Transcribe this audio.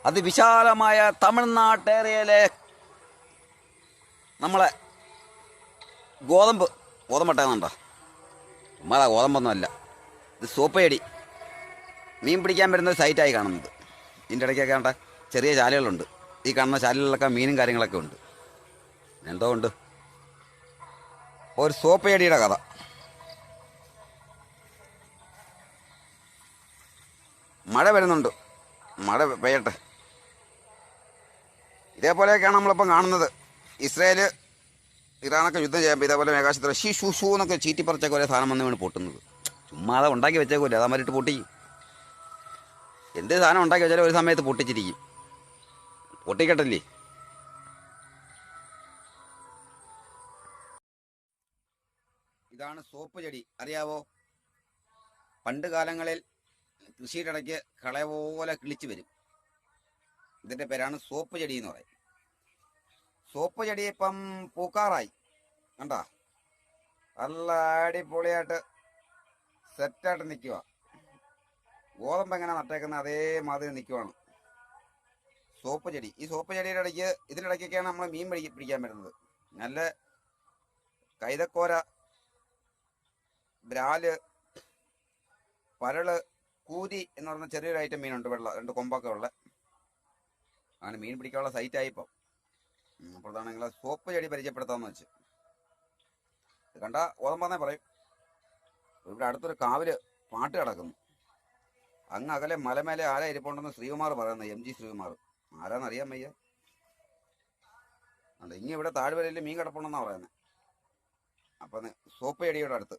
അതിവിശാലമായ തമിഴ്നാട്ട് ഏരിയയിലെ നമ്മളെ ഗോതമ്പട്ടേന്നുണ്ടോ? നമ്മളാ ഗോതമ്പൊന്നുമല്ല, ഇത് സോപ്പ് ചെടി. മീൻ പിടിക്കാൻ വരുന്ന ഒരു സൈറ്റായി കാണുന്നത്. ഇതിൻ്റെ ഇടയ്ക്കൊക്കെ കണ്ട ചെറിയ ചാലുകളുണ്ട്. ഈ കാണുന്ന ചാലുകളിലൊക്കെ മീനും കാര്യങ്ങളൊക്കെ ഉണ്ട്. എന്തോ ഉണ്ട് ഒരു സോപ്പ് ചെടിയുടെ കഥ. മഴ വരുന്നുണ്ട്, മഴ പെയ്യട്ടെ. ഇതേപോലെയൊക്കെയാണ് നമ്മളിപ്പം കാണുന്നത്. ഇസ്രായേൽ ഇറാനൊക്കെ യുദ്ധം ചെയ്യുമ്പോൾ ഇതേപോലെ മേഘാശത്തിൽ ഷീ ഷൂ ഷൂ എന്നൊക്കെ ചീറ്റിപ്പറിച്ചൊക്കെ ഒരേ സാധനം വന്ന് വീണ് പൊട്ടുന്നത്. ചുമ്മാതെ ഉണ്ടാക്കി വെച്ചേക്കൂല്ലേ, അതമ്മരിട്ട് പൊട്ടിക്കും. എന്ത് സാധനം ഉണ്ടാക്കി വെച്ചാലും ഒരു സമയത്ത് പൊട്ടിച്ചിരിക്കും. പൊട്ടിക്കട്ടല്ലേ. ഇതാണ് സോപ്പ് ചെടി, അറിയാവോ? പണ്ട് കാലങ്ങളിൽ കൃഷിയുടെ ഇടയ്ക്ക് കള പോലെ കിളിച്ച് വരും. ഇതിൻ്റെ പേരാണ് സോപ്പ് ചെടി എന്ന് പറയും. സോപ്പ് ചെടി ഇപ്പം പൂക്കാറായി, കണ്ടാ? നല്ല അടിപൊളിയായിട്ട് സെറ്റായിട്ട് നിൽക്കുക. ഗോതമ്പ് എങ്ങനെ നട്ടേക്കുന്നത് അതേമാതിരി നിൽക്കുവാണ് സോപ്പ് ചെടി. ഈ സോപ്പ് ചെടിയുടെ ഇടയ്ക്ക് ഇതിനിടയ്ക്കൊക്കെയാണ് നമ്മൾ മീൻ പിടിക്കാൻ വരുന്നത്. നല്ല കൈതക്കോര, ബ്രാല്, പരള്, കൂരി എന്ന് പറയുന്ന ചെറിയൊരു ഐറ്റം മീനുണ്ട്. രണ്ട് കൊമ്പൊക്കെ ഉള്ള അങ്ങനെ മീൻ പിടിക്കാനുള്ള സൈറ്റായിപ്പം. അപ്പോൾ അതാണെങ്കിൽ സോപ്പ് ചെടി പരിചയപ്പെടുത്താമെന്ന് വെച്ച്. കണ്ട ഗോതമ്പെന്നേ പറയും. ഇവിടെ അടുത്തൊരു കാവില് പാട്ട് കിടക്കുന്നു. അങ്ങ് അകലെ മലമേലെ ആരാ ഇരിപ്പുണ്ടെന്ന് ശ്രീകുമാർ പറയുന്നത്, MG ശ്രീകുമാർ. ആരാന്നറിയാൻ വയ്യ. അല്ല, ഇങ്ങനെ ഇവിടെ താഴ്വരയിൽ മീൻ കിടപ്പുണ്ടെന്നാണ് പറയുന്നത്. അപ്പം സോപ്പ് ചെടിയുടെ അടുത്ത്